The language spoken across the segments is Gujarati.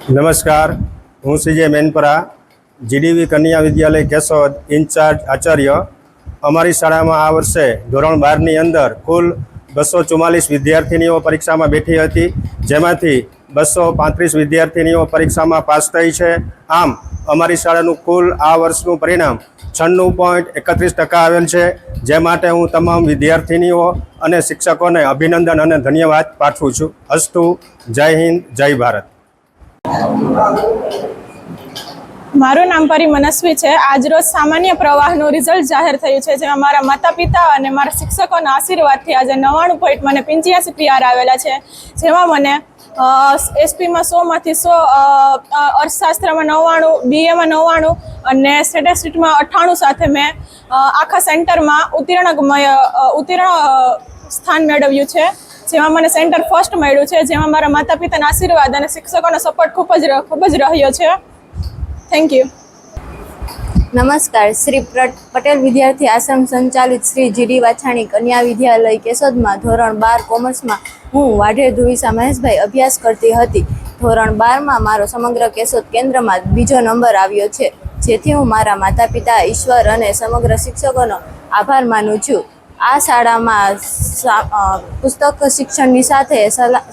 નમસ્કાર, હું સીજે મેનપરા જીડીવી કન્યા વિદ્યાલય કેશોદ ઇન્ચાર્જ આચાર્ય। અમારી શાળામાં આ વર્ષે ધોરણ 12ની અંદર કુલ 244 વિદ્યાર્થીનીઓ પરીક્ષામાં બેઠી હતી, જેમાંથી 235 વિદ્યાર્થીનીઓ પરીક્ષામાં પાસ થઈ છે। આમ અમારી શાળાનું કુલ આ વર્ષનું પરિણામ 96.31% આવેલ છે, જે માટે હું તમામ વિદ્યાર્થીનીઓ અને શિક્ષકોને અભિનંદન અને ધન્યવાદ પાઠવું છું। અસ્તુ, જય હિન્દ, જય ભારત। મારું નામ પરી મનસ્વી છે। આજરોજ સામાન્ય પ્રવાહનું રિઝલ્ટ જાહેર થયું છે, જેમાં મારા માતા પિતા અને મારા શિક્ષકોના આશીર્વાદથી આજે 99.85 PR આવેલા છે, જેમાં મને એસપીમાં 100માંથી 100, અર્થશાસ્ત્રમાં 99, બીએમાં 99 અને સ્ટેટિસ્ટિક્સમાં 98 સાથે મેં આખા સેન્ટરમાં ઉત્તીર્ણ સ્થાન મેળવ્યું છે, જેમાં મને સેન્ટર ફર્સ્ટ મળ્યું છે, જેમાં મારા માતા પિતાના આશીર્વાદ અને શિક્ષકોનો સપોર્ટ ખૂબ જ રહ્યો છે। Thank you. નમસ્કાર, શ્રી પટેલ વિદ્યાર્થી આશ્રમ સંચાલિત શ્રી જીડી વાછાણી કન્યા વિદ્યાલય કેશોદમાં ધોરણ 12 કોમર્સમાં હું વાઢેર ધુવિસા મહેશભાઈ અભ્યાસ કરતી હતી। ધોરણ 12માં મારો સમગ્ર કેશોદ કેન્દ્રમાં બીજો નંબર આવ્યો છે, જેથી હું મારા માતા પિતા, ઈશ્વર અને સમગ્ર શિક્ષકોનો આભાર માનું છું। આ શાળામાં પુસ્તક શિક્ષણની સાથે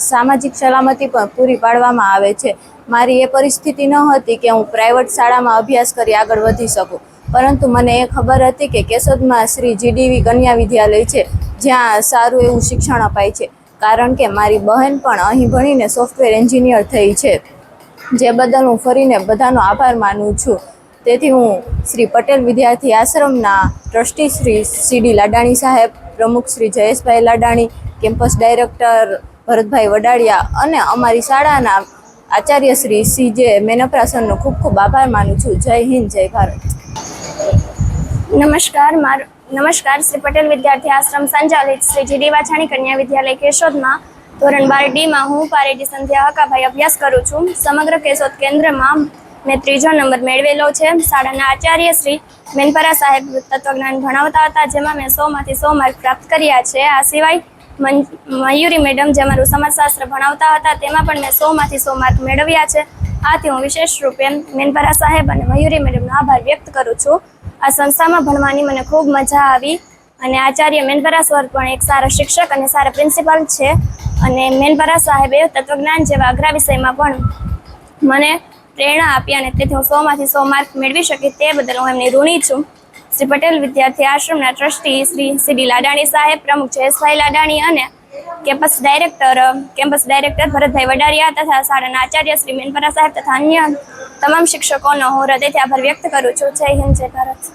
સામાજિક સલામતી પણ પૂરી પાડવામાં આવે છે। મારી એ પરિસ્થિતિ ન હતી કે હું પ્રાઇવેટ શાળામાં અભ્યાસ કરી આગળ વધી શકું, પરંતુ મને એ ખબર હતી કે કેશોદમાં શ્રી જીડીવી કન્યા વિદ્યાલય છે, જ્યાં સારું એવું શિક્ષણ અપાય છે, કારણ કે મારી બહેન પણ અહીં ભણીને સોફ્ટવેર એન્જિનિયર થઈ છે, જે બદલ હું ફરીને બધાનો આભાર માનું છું। તેથી હું શ્રી પટેલ વિદ્યાર્થી આશ્રમના ટ્રસ્ટી શ્રી સીડી લાડાણી સાહેબ, પ્રમુખ શ્રી જયેશભાઈ લાડાણી, કેમ્પસ ડાયરેક્ટર ભરતભાઈ વડાડિયા અને અમારી શાળાના આચાર્ય શ્રી સીજે મેનપરા સરનો ખૂબ ખૂબ આભાર માનું છું। જય હિન્દ, જય ભારત। નમસ્કાર, શ્રી પટેલ વિદ્યાર્થી આશ્રમ સંચાલિત શ્રી જીડી વાછાણી કન્યા વિદ્યાલય કેશોદમાં ધોરણ 12Dમાં હું પારેડી સંધ્યા હકાભાઈ અભ્યાસ કરું છું। સમગ્ર કેશોદ કેન્દ્રમાં મેં 3જો નંબર મેળવેલો છે। શાળાના આચાર્ય શ્રી મેનપરા સાહેબ તત્વજ્ઞાન ભણાવતા હતા, જેમાં મેં 100માંથી 100 માર્ક પ્રાપ્ત કર્યા છે। આ સિવાય મયુરી મેડમ જે અમારું સમાજશાસ્ત્ર ભણાવતા હતા, તેમાં પણ મેં 100માંથી 100 માર્ક મેળવ્યા છે। આથી હું વિશેષ રૂપે મેનપરા સાહેબ અને મયુરી મેડમનો આભાર વ્યક્ત કરું છું। આ સંસ્થામાં ભણવાની મને ખૂબ મજા આવી અને આચાર્ય મેનપરા સર પણ એક સારા શિક્ષક અને સારા પ્રિન્સિપાલ છે, અને મેનપરા સાહેબે તત્વજ્ઞાન જેવા અઘરા વિષયમાં પણ મને પ્રેરણા આપી, અને તેથી હું 100માંથી 100 માર્ક મેળવી શકી, તે બદલ હું એમની ઋણી છું। શ્રી પટેલ વિદ્યાર્થી આશ્રમના ટ્રસ્ટી શ્રી સીડી લાડાણી સાહેબ, પ્રમુખ જયેશભાઈ લાડાણી અને કેમ્પસ ડાયરેક્ટર ભરતભાઈ વડાડિયા તથા શાળાના આચાર્ય શ્રી મેનપરા સાહેબ તથા અન્ય તમામ શિક્ષકોનો હું હૃદયથી આભાર વ્યક્ત કરું છું। જય હિન્દ, જય ભારત।